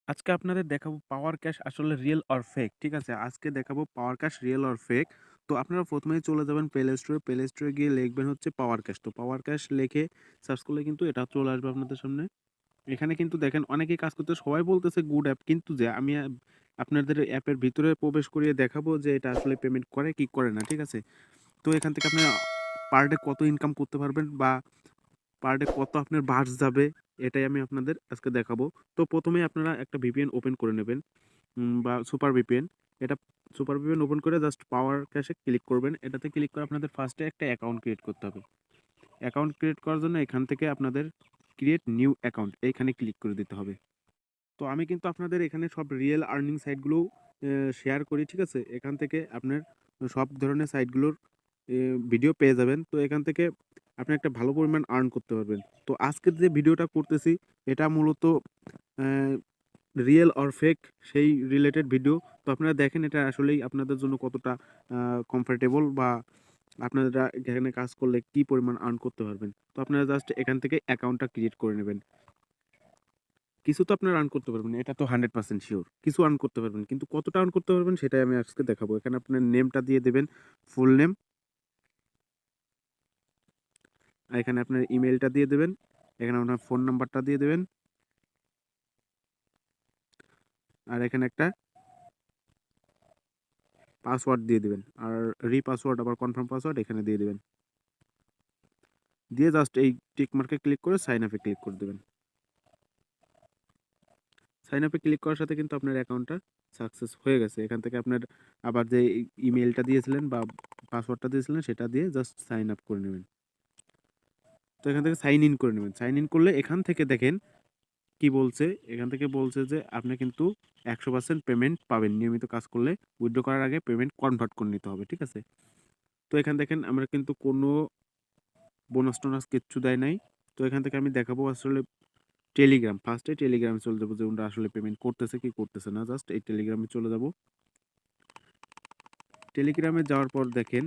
আজকে আপনাদের দেখাবো পাওয়ার ক্যাশ আসলে রিয়েল অর ফেক। ঠিক আছে? আজকে দেখাবো পাওয়ার ক্যাশ রিয়েল অর ফেক। তো আপনারা ১ম এই চলে যাবেন প্লে স্টোরে। প্লে স্টোরে গিয়ে লিখবেন হচ্ছে পাওয়ার ক্যাশ। তো পাওয়ার ক্যাশ লিখে সার্চ করলে কিন্তু এটা চলে আসবে আপনাদের সামনে। এখানে কিন্তু দেখেন অনেকেই কাজ করতে সবাই বলতেছে গুড অ্যাপ। কিন্তু যে আমি আপনাদের অ্যাপের ভিতরে প্রবেশ করিয়ে দেখাবো যে এটা আসলে পেমেন্ট করে কি করে না। ঠিক আছে? তো এখান থেকে আপনি পার ডে কত ইনকাম করতে পারবেন বা পার ডে কত আপনার বার্স যাবে এটাই আমি আপনাদের আজকে দেখাবো। তো ১ম এই আপনারা একটা VPN ওপেন করে নেবেন। বা সুপার ভিপিএন। এটা সুপার ভিপিএন ওপেন করে জাস্ট পাওয়ার ক্যাশে ক্লিক করবেন। এটাতে ক্লিক করে আপনাদের ফার্স্টে একটা অ্যাকাউন্ট ক্রিয়েট করতে হবে। অ্যাকাউন্ট ক্রিয়েট করার জন্য এখান থেকে আপনাদের ক্রিয়েট নিউ অ্যাকাউন্ট এইখানে ক্লিক করে দিতে হবে। তো আমি কিন্তু আপনাদের এখানে সব রিয়েল আর্নিং সাইটগুলো শেয়ার করি, ঠিক আছে? এখান থেকে আপনার সব ধরনের সাইটগুলোর ভিডিও পেয়ে যাবেন। তো এখান থেকে আপনি একটা ভালো পরিমাণ আর্ন করতে পারবেন। তো আজকের যে ভিডিওটা করতেছি এটা মূলত অ্যা রিয়েল অর ফেক সেই রিলেটেড ভিডিও। তো আপনারা দেখেন এটা আসলেই আপনাদের জন্য কতটা কমফোর্টেবল বা আপনারা এখানে কাজ করলে কি পরিমাণ আর্ন করতে পারবেন। তো আপনারা জাস্ট এখান থেকে অ্যাকাউন্টটা ক্রিয়েট করে নেবেন। কিছু তো আপনারা আর্ন করতে পারবেন, এটা তো 100% সিওর। কিছু আর্ন করতে পারবেন। কিন্তু কতটা আর্ন করতে পারবেন সেটাই আমি আজকে দেখাবো। এখানে আপনার নেমটা দিয়ে দেবেন, ফুল নেম। আর এখানে আপনার ইমেইলটা দিয়ে দেবেন। এখানে আপনার ফোন নাম্বারটা দিয়ে দেবেন। আর এখানে একটা পাসওয়ার্ড দিয়ে দিবেন। আর রিপাসওয়ার্ড আবার কনফার্ম পাসওয়ার্ড এখানে দিয়ে দিবেন। দিয়ে জাস্ট এই টিক মার্কে ক্লিক করে সাইন আপে ক্লিক করে দেবেন। সাইন আপে ক্লিক করার সাথে কিন্তু আপনার অ্যাকাউন্টটা সাকসেস হয়ে গেছে। এখান থেকে আপনার আবার যে ইমেইলটা দিয়েছিলেন বা পাসওয়ার্ডটা দিয়েছিলেন সেটা দিয়ে জাস্ট সাইন আপ করে নেবেন। তো এখান থেকে সাইন ইন করে নেবেন। সাইন ইন করলে এখান থেকে দেখেন কি বলছে। এখান থেকে বলছে যে আপনি কিন্তু 100% পেমেন্ট পাবেন। নিয়মিত কাজ করলে উইথড্র করার আগে পেমেন্ট কনভার্ট করে নিতে হবে। ঠিক আছে? তো এখান দেখেন আমরা কিন্তু কোনো বোনাস-টোনাস কিচ্ছু দেয় নাই। তো এখান থেকে আমি দেখাবো আসলে টেলিগ্রাম। ফার্স্টে টেলিগ্রামে চলে যাবো যে ওরা আসলে পেমেন্ট করতেছে কি করতেছে না। জাস্ট এই টেলিগ্রামে চলে যাব। টেলিগ্রামে যাওয়ার পর দেখেন,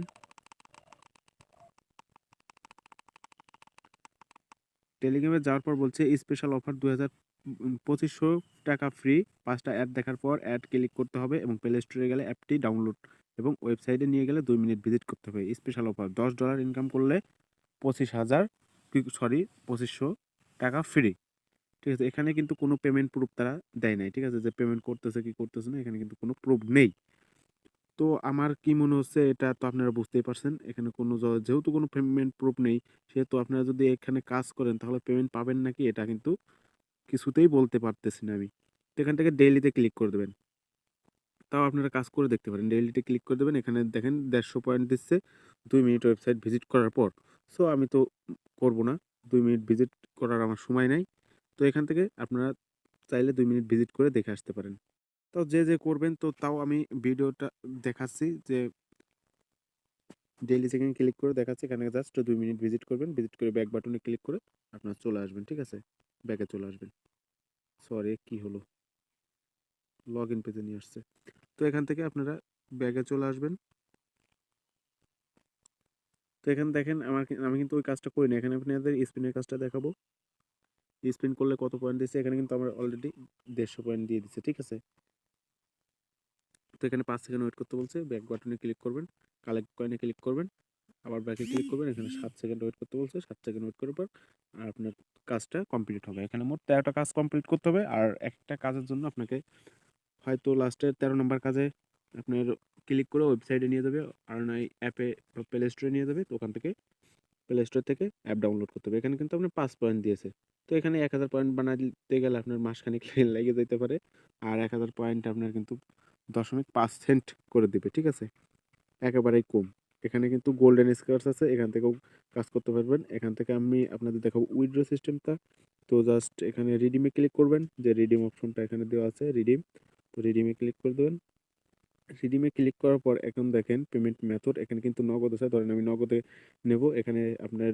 টেলিগ্রামে যাওয়ার পর বলছে স্পেশাল অফার ২৫০০ টাকা ফ্রি। ৫ টা অ্যাড দেখার পর অ্যাড ক্লিক করতে হবে এবং প্লে স্টোরে গেলে অ্যাপটি ডাউনলোড এবং ওয়েবসাইটে নিয়ে গেলে ২ মিনিট ভিজিট করতে হবে। স্পেশাল অফার $১০ ইনকাম করলে ২৫,০০০ সরি ২৫০০ টাকা ফ্রি। ঠিক আছে? এখানে কিন্তু কোনো পেমেন্ট প্রুফ তারা দেয় নাই। ঠিক আছে? যে পেমেন্ট করতেছে কি করতেছে না এখানে কিন্তু কোনো প্রুফ নেই। তো আমার কি মনে হচ্ছে এটা তো আপনারা বুঝতেই পারছেন। এখানে কোনো যেহেতু কোনো পেমেন্ট প্রুফ নেই, সেহেতু আপনারা যদি এখানে কাজ করেন তাহলে পেমেন্ট পাবেন নাকি এটা কিন্তু কিছুতেই বলতে পারতেছি না আমি। তো এখান থেকে ডেইলিতে ক্লিক করে দেবেন। তাও আপনারা কাজ করে দেখতে পারেন। ডেইলিতে ক্লিক করে দেবেন। এখানে দেখেন ১৫০ পয়েন্ট দিচ্ছে ২ মিনিট ওয়েবসাইট ভিজিট করার পর। সো আমি তো করব না। ২ মিনিট ভিজিট করার আমার সময় নাই। তো এখান থেকে আপনারা চাইলে ২ মিনিট ভিজিট করে দেখে আসতে পারেন। তো যে করবেন তো তাও আমি ভিডিওটা দেখাচ্ছি যে ডেইলি চেকিং ক্লিক করে দেখাচ্ছে। এখানে জাস্ট ২ মিনিট ভিজিট করবেন। ভিজিট করে ব্যাক বাটনে ক্লিক করে আপনারা চলে আসবেন। ঠিক আছে? ব্যাকে চলে আসবেন। সরি কি হলো? লগইন পেজে নিয়ে আসছে। তো এখান থেকে আপনারা ব্যাকে চলে আসবেন। তো এখানে দেখেন আমি কিন্তু ওই কাজটা করিনি। এখানে আপনাদের স্পিনের কাজটা দেখাবো। স্পিন করলে কত পয়েন্ট দিচ্ছে এখানে কিন্তু আমার অলরেডি ১৫০ পয়েন্ট দিয়ে দিচ্ছে। ঠিক আছে? তো এখানে ৫ সেকেন্ড ওয়েট করতে বলছে। ব্যাক বাটনে ক্লিক করবেন। কালেক্ট কয়েনে ক্লিক করবেন। আবার ব্যাকে ক্লিক করবেন। এখানে ৭ সেকেন্ড ওয়েট করতে বলছে। ৭ সেকেন্ড ওয়েট করার পর আপনার কাজটা কমপ্লিট হবে। এখানে মোট ১৩ টা কাজ কমপ্লিট করতে হবে। আর একটা কাজের জন্য আপনাকে হয়তো লাস্টের ১৩ নাম্বার কাজে আপনার ক্লিক করে ওয়েবসাইটে নিয়ে যাবে। আর নয় অ্যাপে বা প্লে স্টোরে নিয়ে যাবে। তো ওখান থেকে প্লে স্টোর থেকে অ্যাপ ডাউনলোড করতে হবে। এখানে কিন্তু আপনার ৫ পয়েন্ট দিয়েছে। তো এখানে ১০০০ পয়েন্ট বানাতে গেলে আপনার মাসখানেক লেগে যেতে পারে। আর ১০০০ পয়েন্ট আপনার কিন্তু ০.৫ সেন্ট করে দিবে। ঠিক আছে? একেবারেই কম। এখানে কিন্তু গোল্ডেন স্কোয়ারস আছে। এখান থেকেও কাজ করতে পারবেন। এখান থেকে আমি আপনাদের দেখাবো উইথড্র সিস্টেমটা। তো জাস্ট এখানে রিডিমে ক্লিক করবেন। যে রিডিম অপশনটা এখানে দেওয়া আছে রিডিম। তো রিডিমে ক্লিক করে দেবেন। রিডিমে ক্লিক করার পর এখন দেখেন পেমেন্ট মেথড এখানে কিন্তু নগদ আছে। ধরেন আমি নগদে নেব। এখানে আপনার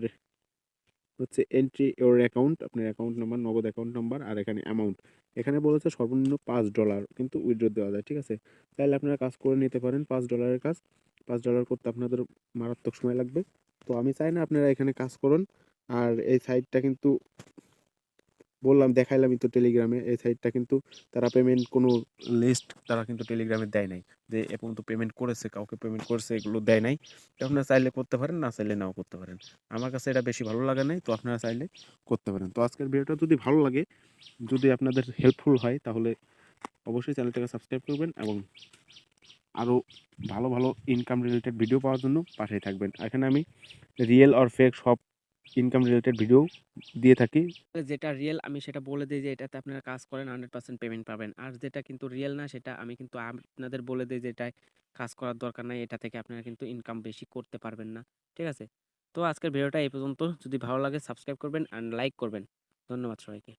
হচ্ছে এন্ট্রি ইওর অ্যাকাউন্ট, আপনার অ্যাকাউন্ট নাম্বার, নগদ অ্যাকাউন্ট নাম্বার আর এখানে অ্যামাউন্ট। এখানে বলেছে সর্বনিম্ন $৫ কিন্তু উইথড্র দেওয়া যায়। ঠিক আছে? তাহলে আপনারা কাজ করে নিতে পারেন। $৫ কাজ। $৫ করতে আপনাদের মারাত্মক সময় লাগবে। তো আমি চাই না আপনারা এখানে কাজ করুন। আর এই সাইটটা কিন্তু বললাম, দেখাইলামই তো টেলিগ্রামে এই সাইটটা কিন্তু তারা পেমেন্ট কোনো লিস্ট তারা কিন্তু টেলিগ্রামে দেয় নাই যে এ পর্যন্ত পেমেন্ট করেছে, কাউকে পেমেন্ট করেছে, এগুলো দেয় নাই। তো আপনারা চাইলে করতে পারেন, না চাইলে নাও করতে পারেন। আমার কাছে এটা বেশি ভালো লাগে নাই, তো আপনারা চাইলে করতে পারেন। তো আজকের ভিডিওটা যদি ভালো লাগে, যদি আপনাদের হেল্পফুল হয়, তাহলে অবশ্যই চ্যানেলটাকে সাবস্ক্রাইব করবেন এবং আরও ভালো ভালো ইনকাম রিলেটেড ভিডিও পাওয়ার জন্য পাশেই থাকবেন। এখানে আমি রিয়েল অর ফেক সব ইনকাম রিলেটেড ভিডিও দিয়ে থাকি। যেটা রিয়েল আমি সেটা বলে দিই যে এটাতে আপনারা কাজ করেন 100% পেমেন্ট পাবেন। আর যেটা কিন্তু রিয়েল না সেটা আমি কিন্তু আপনাদের বলে দেই যে এটায় কাজ করার দরকার নাই। এটা থেকে আপনারা কিন্তু ইনকাম বেশি করতে পারবেন না। ঠিক আছে? তো আজকের ভিডিওটা এই পর্যন্ত। যদি ভালো লাগে সাবস্ক্রাইব করবেন অ্যান্ড লাইক করবেন। ধন্যবাদ সবাইকে।